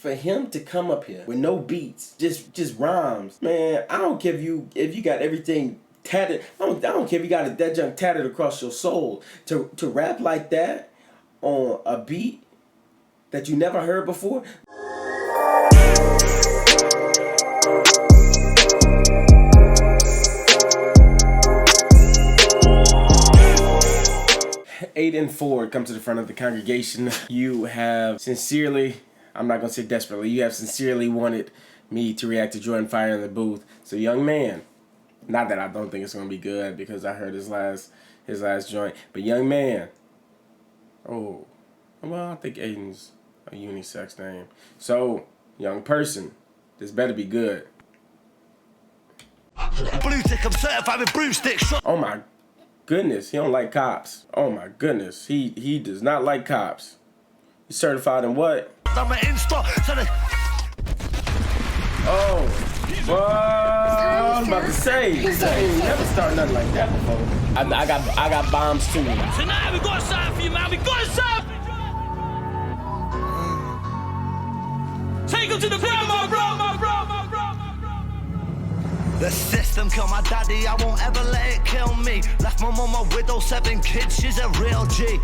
for him to come up here with no beats, just rhymes, man. I don't care if you got everything tatted. I don't care if you got that junk tatted across your soul. To rap like that on a beat that you never heard before. Aiden Ford, come to the front of the congregation. You have sincerely, I'm not gonna say desperately, you have sincerely wanted me to react to Jordan Fire in the booth. So young man, not that I don't think it's gonna be good because I heard his last joint, but young man, oh, well, I think Aiden's a unisex name. So, young person, this better be good. Blue tick, I'm certified with broomstick. Oh my goodness, he don't like cops. Oh my goodness, he does not like cops. He's certified in what? I'm an Insta. Oh, well, I was about to say, he ain't never started nothing like that before. I got bombs too. Tonight we got something for you, man. We got something. Take him to the ground, my bro. The system killed my daddy, I won't ever let it kill me. Left my mom a widow, 7 kids, she's a real G.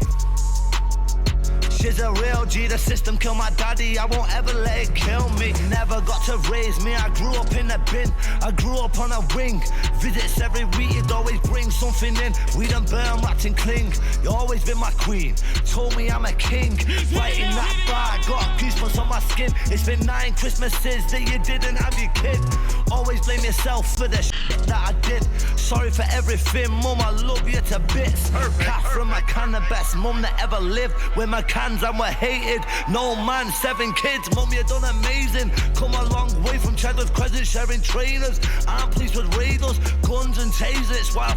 She's a real G, the system killed my daddy, I won't ever let it kill me. Never got to raise me, I grew up in a bin, I grew up on a wing. Visits every week, you'd always bring something in. Weed and burn, rat and cling, you always been my queen. Told me I'm a king, fighting that bar, got goosebumps on my skin. It's been 9 Christmases that you didn't have your kid. Always blame yourself for the shit that I did. Sorry for everything, mum, I love you to bits. Cat from my can, the best mum that ever lived. With my cans and we're hated. No man, 7 kids, mum, you done amazing. Come a long way from Chadwick Crescent, sharing trainers. I'm pleased with raiders, guns and tasers. While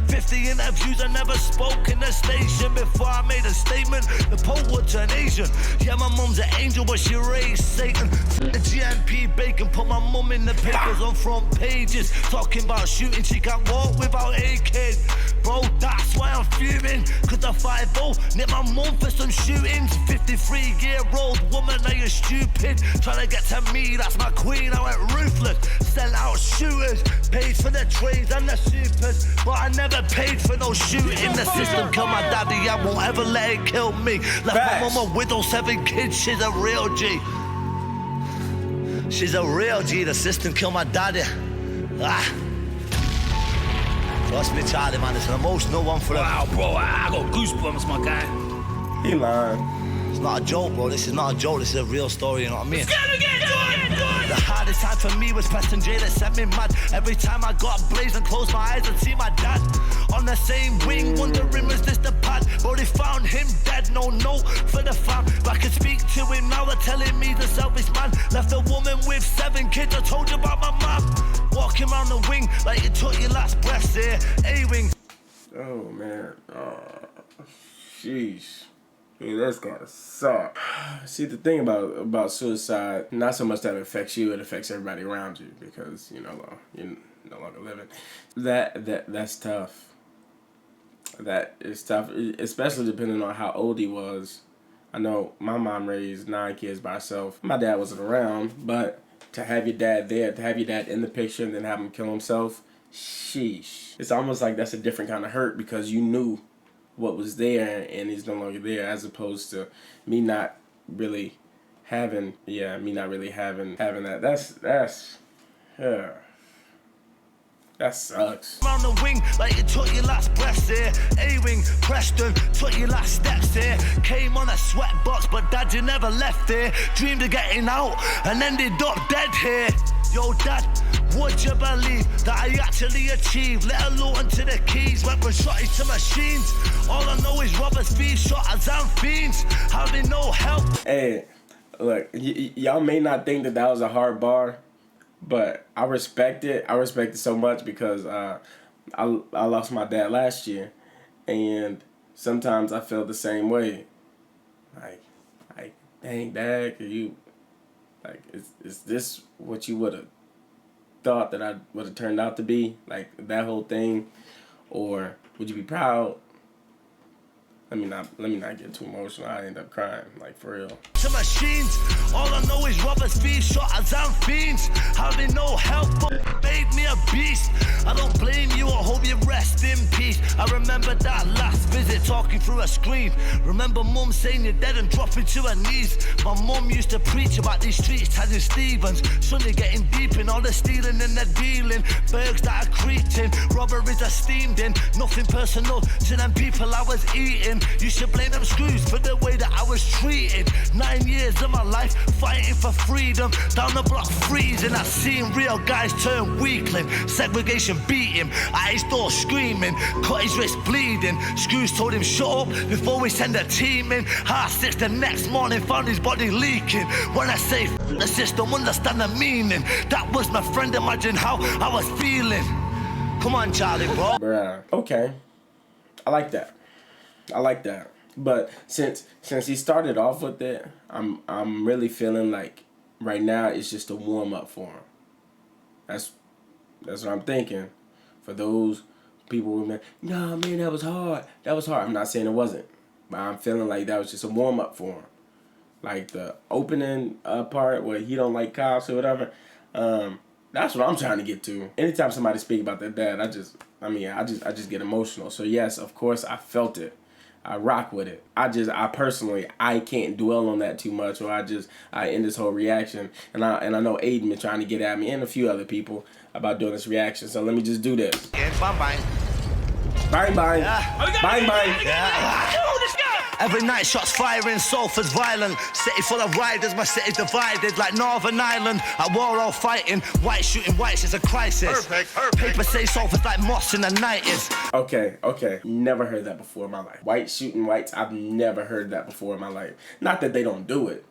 50 interviews, I never spoke in the station before I made a statement. The Pope would turn Asian. Yeah, my mum's an angel, but she raised Satan. The GNP bacon, put my mum in the papers on front pages. Talking about shooting, she can't walk without a kid. Bro, that's why I'm fuming. Cause the 5-0 nicked my mum for some shootings. 53-year-old woman, now you're stupid. Trying to get to me, that's my queen, I went ruthless. Sell out shooters, paid for the trades and the supers, but I never paid for no shooting. The system killed my daddy, I won't ever let it kill me. Left my mum a widow, 7 kids, she's a real G. She's a real G, the system killed my daddy. Trust me, Charlie, man, it's an emotional one for him. Wow, bro, I got goosebumps, my guy. He lying. It's not a joke, bro, this is not a joke, this is a real story, you know what I mean? The hardest time for me was Preston J that sent me mad. Every time I got blazed and closed my eyes and see my dad on the same wing, wondering was this the pad? But they found him dead, no note for the fam. But I can speak to him now, they're telling me the selfish man. Left a woman with 7 kids, I told you about my mom. Walking around the wing like you took your last breath there, A-wing. Oh man, oh, sheesh. Dude, that's gotta suck. See, the thing about suicide, not so much that it affects you, it affects everybody around you because you're no longer living. That's tough. That is tough, especially depending on how old he was. I know my mom raised 9 kids by herself. My dad wasn't around, but to have your dad there, to have your dad in the picture and then have him kill himself, sheesh. It's almost like that's a different kind of hurt because you knew what was there and he's no longer there, as opposed to me not really having that. That sucks. Round the wing like you took your last breath there. A-wing, Preston, took your last steps there. Came on a sweatbox, but dad, you never left there. Dreamed of getting out and ended up dead here. Yo, dad, would you believe that I actually achieved? Let alone to the keys, went from shotties to machines. All I know is robbers, thieves, shotters and fiends. Having no help. Hey, look, y'all may not think that was a hard bar, but I respect it. I respect it so much because I lost my dad last year, and sometimes I feel the same way. Like, dang, Dad, is this what you would have thought that I would have turned out to be? Like that whole thing, or would you be proud? Let me not get too emotional. I end up crying, like for real. To machines, all I know is robbers, thieves, shotters and fiends. Having no help but made me a beast. I don't blame you, I hope you rest in peace. I remember that last visit talking through a screen. Remember mum saying you're dead and dropping to her knees. My mum used to preach about these streets, Taddy Stevens. Suddenly getting deep in all the stealing and the dealing. Bergs that are creating, robberies are steamed in. Nothing personal to them people I was eating. You should blame them screws for the way that I was treated. 9 years of my life fighting for freedom. Down the block freezing, I seen real guys turn weakling. Segregation beat him, at his door screaming. Cut his wrist bleeding. Screws told him shut up before we send a team in. 6:30 the next morning, found his body leaking. When I say the system, understand the meaning. That was my friend, imagine how I was feeling. Come on, Charlie, bro. Bruh, okay. I like that. But since he started off with it, I'm really feeling like right now it's just a warm up for him. That's what I'm thinking. For those people who nah man, that was hard. I'm not saying it wasn't, but I'm feeling like that was just a warm up for him. Like the opening part where he don't like cops or whatever. That's what I'm trying to get to. Anytime somebody speak about their dad, I just get emotional. So yes, of course I felt it. I rock with it. I personally can't dwell on that too much, or I end this whole reaction. And I know Aiden been trying to get at me and a few other people about doing this reaction. So let me just do this. Yeah, bye. Bang bang. Yeah. Bang bang. Yeah. Every night shots firing, Salford's violent. City full of riders, my city divided like Northern Ireland. At war all fighting, whites shooting whites, it's a crisis. Perfect. Paper say Salford's like moss in the 90s. Okay. Never heard that before in my life. Whites shooting whites, I've never heard that before in my life. Not that they don't do it.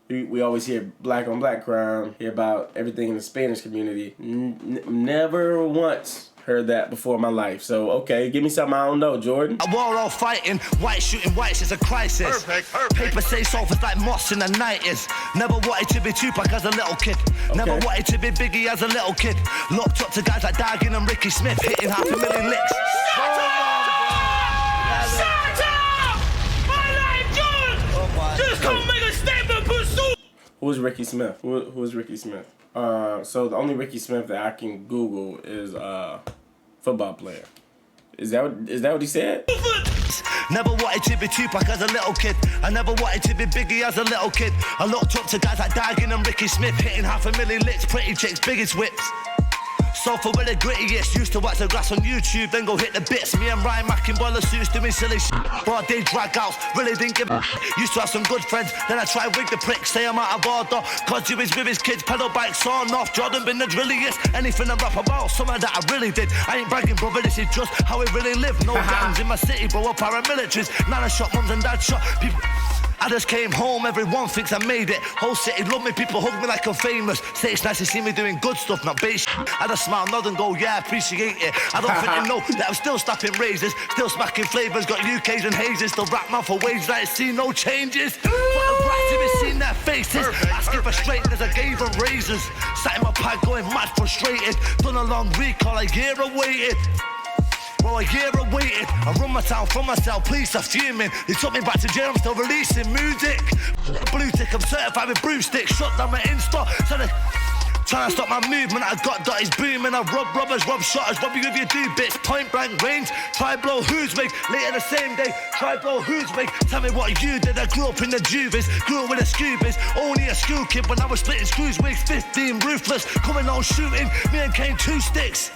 We always hear black on black crime, hear about everything in the Spanish community. Never once heard that before in my life. So, okay, give me something I don't know, Jordan. A war all fighting, whites shooting whites, it's a crisis. Perfect. Paper say Salford's like moss in the 90s. Never wanted to be Tupac as a little kid. Okay. Never wanted to be Biggie as a little kid. Looked up to guys like Dagan and Ricky Smith, hitting 500,000 licks. Shut up! My life, Jordan! Just come make a statement, pursue! Who is Ricky Smith? Who is Ricky Smith? So the only Ricky Smith that I can Google is football player. Is that what he said? Never wanted to be Tupac as a little kid. I never wanted to be Biggie as a little kid. I looked up to guys like Dagan and Ricky Smith, hitting 500,000 licks, pretty chicks, biggest whips. Sulphur with the grittiest, used to watch the grass on YouTube, then go hit the bits. Me and Ryan Mack in boiler suits doing silly shit. Broad day drag outs, really didn't give a Used to have some good friends, then I tried wig the prick, say I'm out of order. Cause he was with his kids, pedal bikes on off. Jordan been the drilliest, anything I rap about, some of that I really did. I ain't bragging, brother, this is just how it really lived. No gangs in my city, bro, we're paramilitaries. Nana shot mums and dad shot people. I just came home, everyone thinks I made it. Whole city love me, people hug me like I'm famous. Say it's nice to see me doing good stuff, not base shit. I just smile, nod and go, yeah, appreciate it. I don't think they know that I'm still slapping razors, still smacking flavours, got UKs and hazes, still rap man for wages, I see no changes. But the rats have been seeing their faces, asking for straightness, I gave them razors. Sat in my pad going mad frustrated, done a long recall, a year awaited. Well, a year awaited, I run my town from myself, police are fuming. They took me back to jail, I'm still releasing music. Blue tick, I'm certified with broomstick, shut down my Insta. Trying to stop my movement, I got dotties booming. I rob robbers, rob shotters, rob you with your do bits. Point blank range, try blow who's wig. Later the same day, try blow who's wig. Tell me what you did, I grew up in the juvies. Grew up with the scoobies, only a school kid when I was splitting screws wigs. 15, ruthless, coming on shooting. Me and Kane 2 sticks.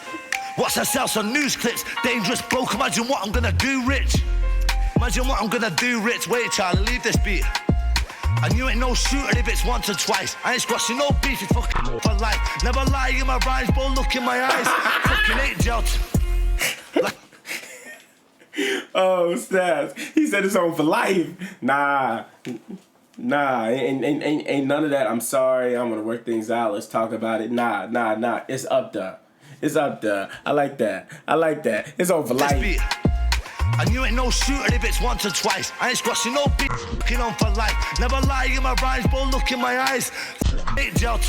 Watch I sell some news clips, dangerous broke, imagine what I'm gonna do, Rich. Imagine what I'm gonna do, Rich. Wait, Charlie, leave this beat. And you ain't no shooter if it's once or twice. I ain't squashing no beef, it's fucking for life. Never lie in my rhymes, bro, look in my eyes. Fucking hate jelt. Oh, snaps. He said it's on for life. Nah, ain't none of that. I'm sorry, I'm gonna work things out, let's talk about it. Nah, it's up there. It's up there. I like that. It's on for life. And you ain't no shooter if it's once or twice. I ain't squashing no beat, fucking on for life. Never lie in my rhymes, bro, look in my eyes. Hate jelt.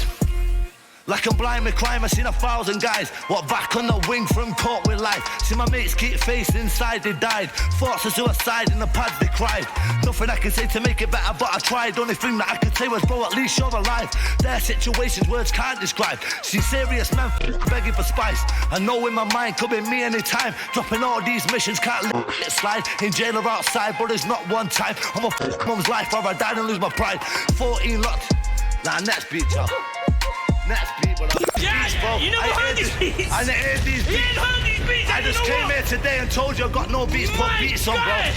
Like I'm blind with crime, I seen 1,000 guys walk back on the wing from court with life. See my mates keep face inside, they died. Thoughts of suicide in the pads, they cried. Nothing I can say to make it better, but I tried. Only thing that I could say was, bro, at least you're alive. Their situations words can't describe. See serious men begging for spice. I know in my mind could be me anytime. Dropping all these missions, can't let it slide. In jail or outside, but it's not one time. I'm a mum's life, or I died and lose my pride. 14 locked. Nah, next beat, y'all. Next beat, but beats, bro. You never heard these beats. I didn't hear these beats. You ain't heard these beats. I just came here today and told you I got no beats. Put beats on, bro.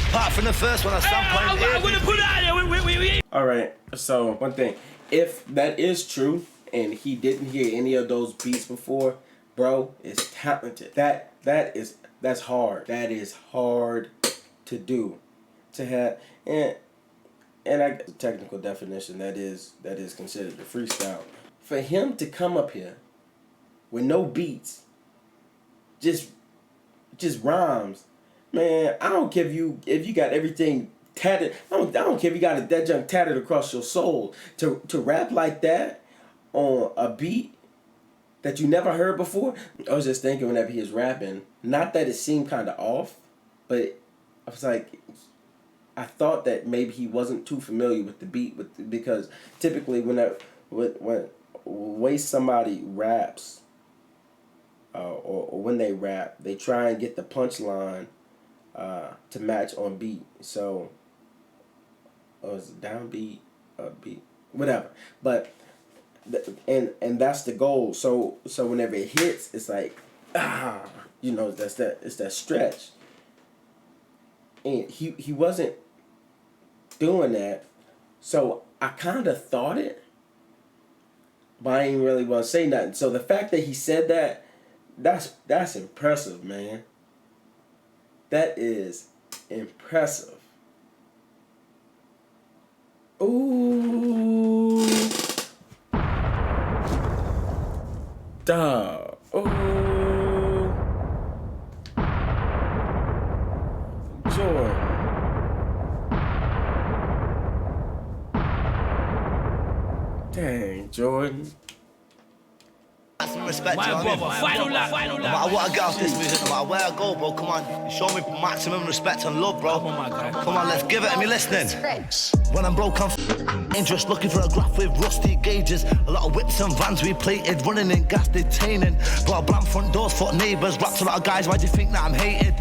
Apart from the first one, at some point. I'm gonna put it out there. All right. So one thing, if that is true, and he didn't hear any of those beats before, bro is talented. That's hard. That is hard to do, to have and I the technical definition that is considered a freestyle. For him to come up here with no beats, just rhymes, man. I don't care if you got everything tatted. I don't care if you got that junk tatted across your soul. To rap like that on a beat that you never heard before. I was just thinking whenever he was rapping, not that it seemed kind of off, but I was like, I thought that maybe he wasn't too familiar with the beat, because typically when way somebody raps, or when they rap, they try and get the punchline to match on beat. So, it's downbeat, upbeat, whatever. But and that's the goal. So whenever it hits, it's like it's that stretch. And he wasn't doing that, so I kind of thought it, but I ain't really want to say nothing. So the fact that he said that, that's impressive, man. That is impressive. Ooh, dog. Ooh, Jordan. Dang, Jordan. Some respect, My you know what I mean? brother, final lap. No matter what I get off this music, no matter where I go, bro, come on. Show me maximum respect and love, bro. Come on, my guy. Come on, let's give it. Are you listening? When I'm broke, I'm dangerous, looking for a graph with rusty gauges. A lot of whips and vans replated, running in gas detaining. Got a bland front doors, foot neighbours, raps a lot of guys. Why do you think that I'm hated?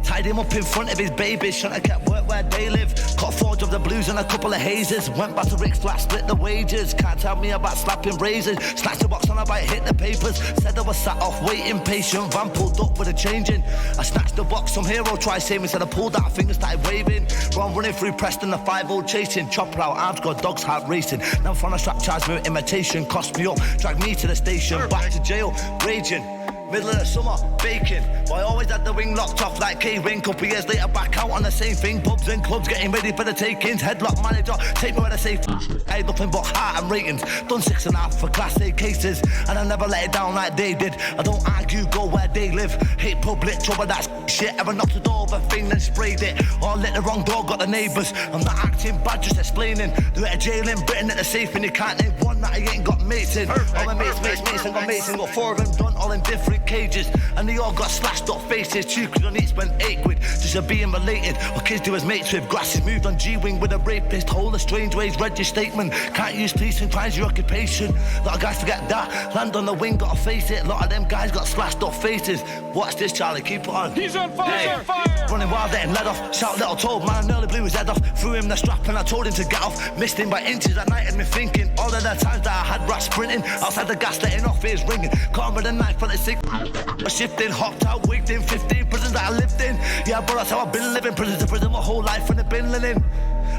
Tied him up in front of his babies, trying to get work where they live. Caught 4 of the blues and a couple of hazes. Went back to Rick's flat, split the wages. Can't tell me about slapping razors. Snatched the box on a bite, hit the papers. Said I was sat off waiting, patient. Van pulled up with a change in. I snatched the box, some hero tried saving me. Said I pulled out, fingers started waving. Ron running through Preston, the 5-0 chasing. Chopper out, arms got dogs heart racing. Now from a strap charge me with imitation. Cost me up, dragged me to the station. Back to jail, raging. Middle of the summer, baking. Boy, always had the wing locked off like K-Ring. Couple years later, back out on the same thing. Pubs and clubs getting ready for the takings. Headlock manager, take me where they say I had nothing but heart and ratings. Done 6.5 for class A cases, and I never let it down like they did. I don't argue, go where they live. Hate public trouble, that's shit. Ever knocked the door of a thing, then sprayed it. Or lit the wrong door, got the neighbours. I'm not acting bad, just explaining. They're at a jail in Britain at the safe, and you can't name one that I ain't got mates in. All my mates and got mates in. Got 4 of them done, all in different cages, and they all got slashed up faces. 2 quid on each, spent 8 quid just for being related. What kids do as mates with. Grasses moved on G-Wing with a rapist. Whole of strange ways, read your statement. Can't use police and crimes your occupation. A lot of guys forget that. Land on the wing, gotta face it. A lot of them guys got slashed up faces. Watch this, Charlie, keep it on. He's on fire, Hey. he's on fire. Running wild, letting lead off. Shout little told man, nearly blew his head off. Threw him the strap and I told him to get off. Missed him by inches, that night had me thinking. All of the times that I had rats sprinting outside the gas, letting off his ringing. Caught him with a knife, felt it sick. I shifting, hopped out, wigged in 15 prisons that I lived in. Yeah, bro, that's how I've been living. Prison to prison my whole life in the bin linen.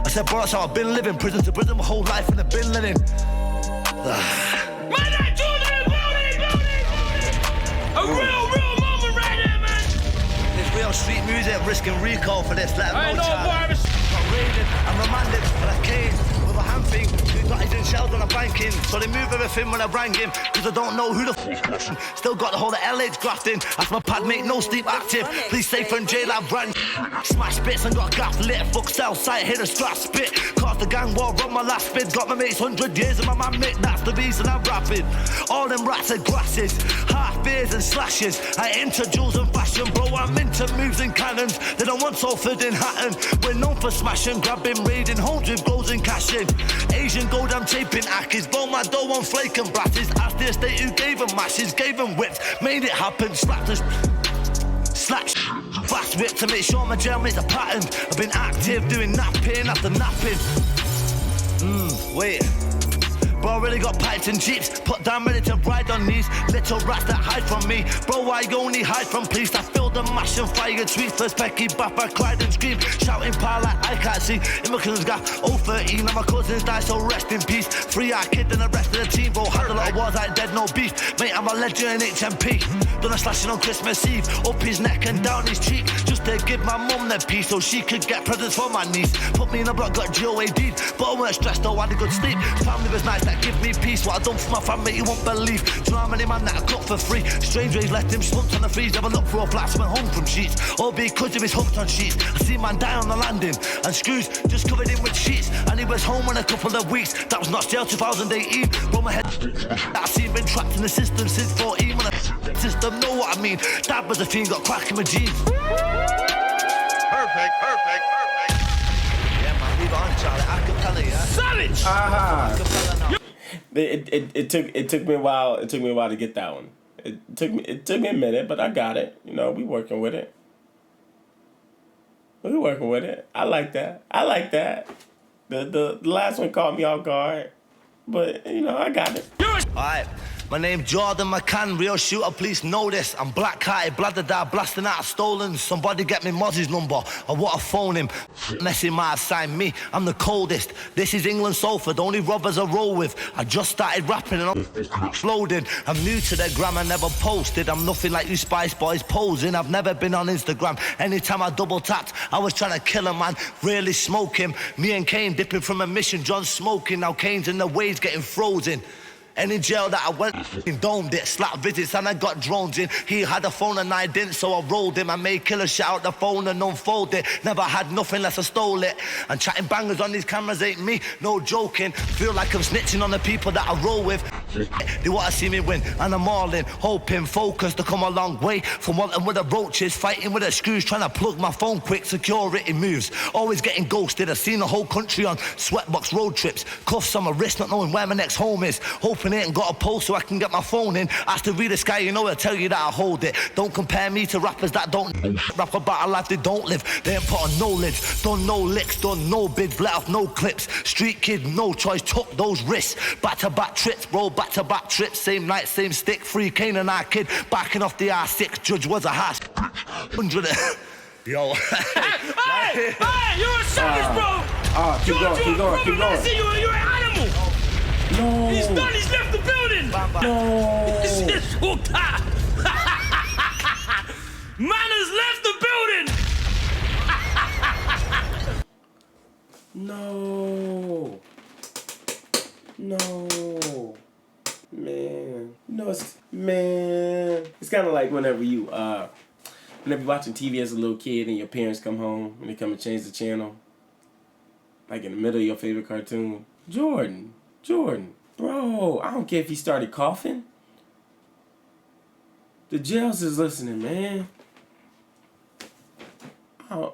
I said, bro, that's how I've been living. Prison to prison my whole life in the bin linen. Man, that Jordan, a real moment right there, man. It's real street music, risking recall for this. Let I them know, know, boy. child. Got raided, I'm remanded, but I came with a hand thing. 2 bodies in shells on a banking. So they move everything when I rang him, cause I don't know who the f***. Still got the whole of LH grafting. That's my pad, mate, no sleep active. Please stay from jail, I ran. Smash bits and got gaff lit. Fuck cell site, hit a strap spit. Caused the gang war on my last bid. Got my mates 100 years of my man Mick. That's the reason I'm rapping. All them rats are grasses, half beers and slashes. I into jewels and fashion, bro. I'm into moves and cannons. They don't want Salford in Hatton. We're known for smashing, grabbing, raiding homes with goals and cashing. Asian gold, I'm taping ackies. Blow my dough on flake and brasses. Ask the estate who gave them mashes, gave them whips, made it happen. Slapped us. Slaps, fast whip to make sure my gel makes a pattern. I've been active doing napping after napping. Wait. Bro, really got pipes and jeeps. Put down ready to ride on these little rats that hide from me. Bro, I only hide from police. I feel the mash and fire tweets. First Becky, bap, I cried and screamed. Shouting power like I can't see. In my cousin's got 013 and my cousins died, so rest in peace. Free our kid and the rest of the team. Bro, had a lot of wars like dead, no beef. Mate, I'm a legend in HMP. Done a slashing on Christmas Eve. Up his neck and down his cheek. Just to give my mum the peace so she could get presents for my niece. Put me in a block, got GOA deed. But I weren't stressed though, I had a good sleep. Family was nice, that give me peace. What I done for my family, you won't believe. Do you know how many man that I cut for free? Strange ways left him slumped on the freeze. Never looked for a flat, went home from sheets. All because of his hooked on sheets. I see man die on the landing, and screws just covered in with sheets. And he was home in a couple of weeks. That was not jail 2018. Bro, my head that I seen been trapped in the system since 14. When the system know what I mean. Dad was a fiend, got crack in my jeans. Perfect. Yeah, man, leave it on, Charlie. I can tell you, yeah. Savage! It took me a while. It took me a while to get that one. It took me a minute, but I got it. You know, we working with it. I like that. The last one caught me off guard, but you know, I got it. Alright, my name Jordan McCann, real shooter, please know this. I'm black-hearted, bladder blasting out stolen. Somebody get me Mozzy's number, I want to phone him. Messi might have signed me, I'm the coldest. This is England Salford, only robbers I roll with. I just started rapping and I'm floating. I'm new to the gram, I never posted. I'm nothing like you Spice Boys posing. I've never been on Instagram. Anytime I double tapped, I was trying to kill a man, really smoke him. Me and Kane dipping from a mission, John smoking. Now Kane's in the waves getting frozen. Any jail that I went domed it, slap visits and I got drones in. He had a phone and I didn't, so I rolled him. I made killers shout out the phone and unfold it. Never had nothing unless I stole it. And chatting bangers on these cameras ain't me, no joking. Feel like I'm snitching on the people that I roll with. They want to see me win and I'm all in, hoping, focused to come a long way. From wanting with the roaches, fighting with the screws, trying to plug my phone quick, security moves. Always getting ghosted, I've seen the whole country on sweatbox road trips. Cuffs on my wrist, not knowing where my next home is. Hoping it and got a post so I can get my phone in. Ask to read the sky, you know I'll tell you that I hold it. Don't compare me to rappers that don't rap about a life they don't live. They ain't put on no lids, done no licks, done no bids, let off no clips. Street kid, no choice, took those risks. Back-to-back trips, bro, back-to-back trips. Same night, same stick, free Kane and our kid. Backing off the R6, judge was a hash. 100. Yo. Hey, you're a savage, bro. Keep going. I see you're an animal. No. He's done. He's left the building. No. This is hooked up. Man has left the building. No. Man. It's kind of like whenever you're watching TV as a little kid and your parents come home and they come and change the channel. Like in the middle of your favorite cartoon. Jordan, bro, I don't care if he started coughing. The jails is listening, man. I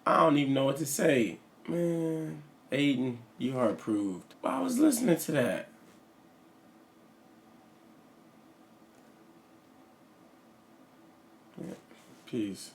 don't even know what to say. Man, Aiden, you are approved. Well, I was listening to that. Yeah. Peace.